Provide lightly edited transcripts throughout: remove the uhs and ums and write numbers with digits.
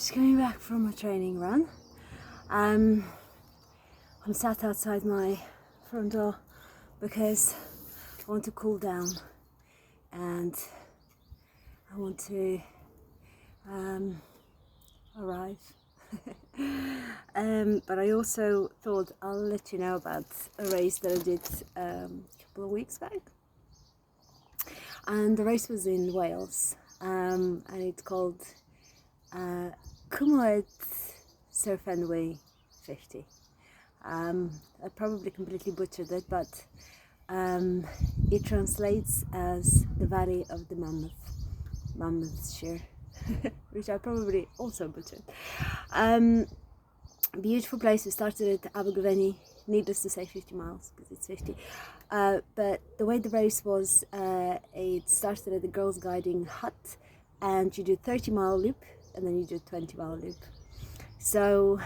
Just coming back from a training run. I'm sat outside my front door because I want to cool down and I want to arrive. But I also thought I'll let you know about a race that I did a couple of weeks back. And the race was in Wales, and it's called Cymoedd Fynwy 50. I probably completely butchered it, but it translates as the Valley of the Monmouthshire, which I probably also butchered. Beautiful place. We started at Abergavenny, needless to say 50 miles because it's 50. But the way the race was, it started at the Girls Guiding Hut, and you do 30-mile loop and then you do 20-mile loop. So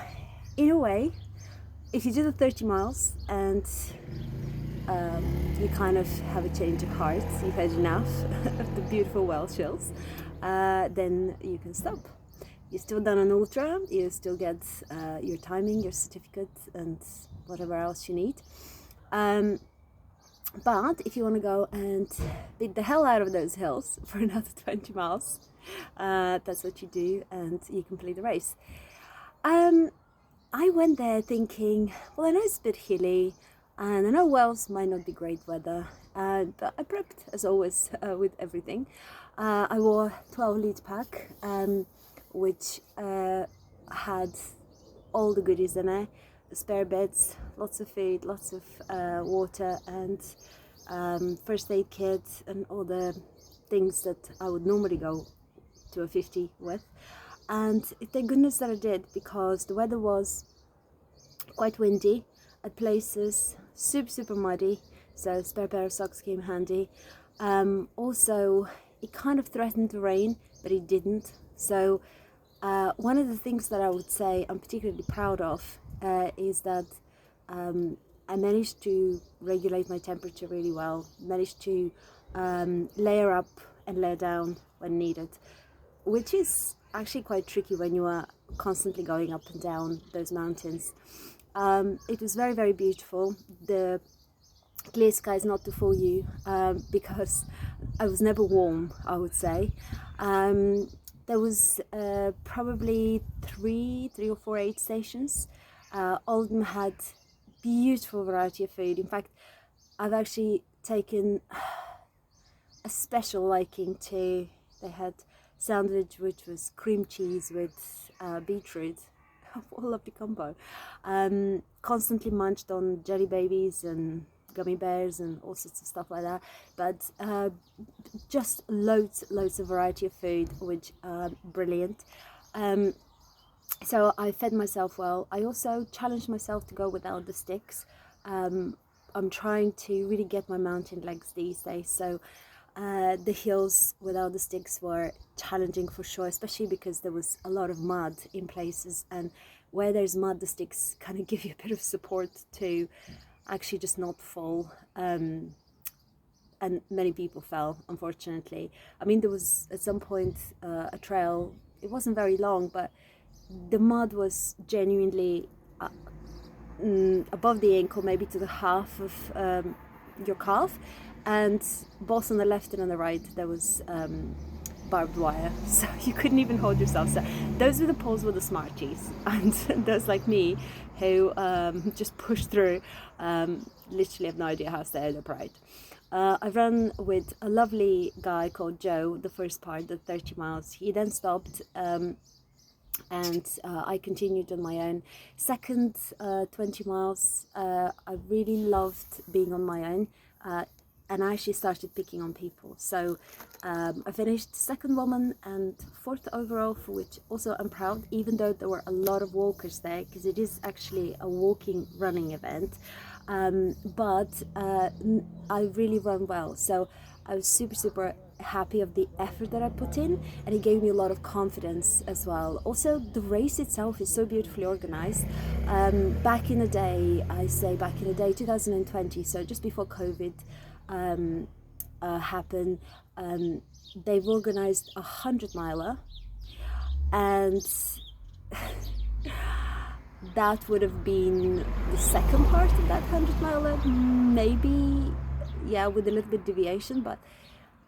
in a way, if you do the 30 miles and you kind of have a change of heart, you've had enough of the beautiful Welsh hills, then you can stop. You're still done an ultra, you still get your timing, your certificate and whatever else you need. But if you want to go and beat the hell out of those hills for another 20 miles, that's what you do and you complete the race. I went there thinking, well, I know it's a bit hilly and I know Wales might not be great weather, but I prepped as always with everything. I wore a 12-litre pack, which had all the goodies in it: spare beds, lots of food, lots of water, and first aid kit and all the things that I would normally go to a 50 with. And thank goodness that I did, because the weather was quite windy at places, super muddy, so a spare pair of socks came handy. Also, it kind of threatened to rain, but it didn't. So one of the things that I would say I'm particularly proud of is that I managed to regulate my temperature really well, managed to layer up and layer down when needed, which is actually quite tricky when you are constantly going up and down those mountains. It was very beautiful. The clear skies, not to fool you, because I was never warm, I would say. There was probably three or four aid stations. All of them had beautiful variety of food. In fact, I've actually taken a special liking to, they had sandwich which was cream cheese with beetroot. What a lovely combo. Constantly munched on jelly babies and gummy bears and all sorts of stuff like that, but just loads of variety of food, which are brilliant. So I fed myself well. I also challenged myself to go without the sticks. I'm trying to really get my mountain legs these days, so the hills without the sticks were challenging for sure, especially because there was a lot of mud in places, and where there's mud, the sticks kind of give you a bit of support to actually just not fall. And many people fell, unfortunately. I mean, there was at some point a trail, it wasn't very long, but the mud was genuinely above the ankle, maybe to the half of your calf, and both on the left and on the right there was barbed wire, so you couldn't even hold yourself. So those were the poles with the smarties, and those like me who just push through, literally have no idea how to stay upright. I ran with a lovely guy called Joe the first part, the 30 miles. He then stopped, and I continued on my own. Second 20 miles, I really loved being on my own, and I actually started picking on people. So I finished second woman and fourth overall, for which also I'm proud, even though there were a lot of walkers there, because it is actually a walking running event. But I really run well, so I was super happy of the effort that I put in, and it gave me a lot of confidence as well. Also, the race itself is so beautifully organized. Back in the day, 2020, so just before COVID happened, they've organized a 100-miler, and that would have been the second part of that 100 miler, maybe, yeah, with a little bit deviation, but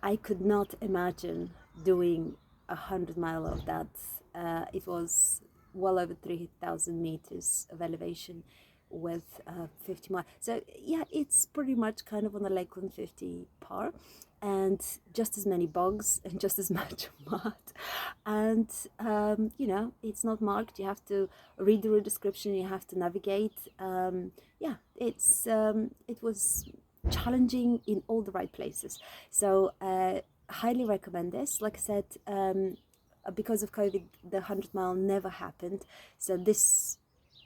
I could not imagine doing 100 mile of that. It was well over 3,000 meters of elevation with 50 miles. So yeah, it's pretty much kind of on the Lakeland 50 par, and just as many bogs and just as much mud. And you know, it's not marked. You have to read the route description. You have to navigate. Yeah, it was challenging in all the right places. So highly recommend this. Like I said, because of COVID, the 100 mile never happened. So this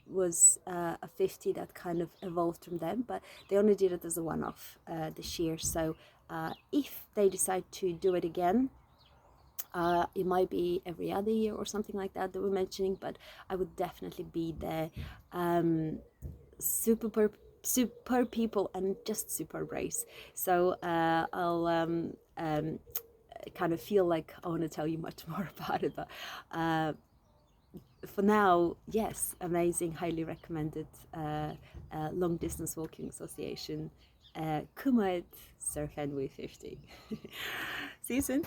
was a 50 that kind of evolved from them, but they only did it as a one-off this year. So if they decide to do it again, it might be every other year or something like that we're mentioning, but I would definitely be there. Super people and just super race. So I'll kind of feel like I want to tell you much more about it, but for now, yes, amazing, highly recommended long distance walking association, Cymoedd Fynwy 50. See you soon.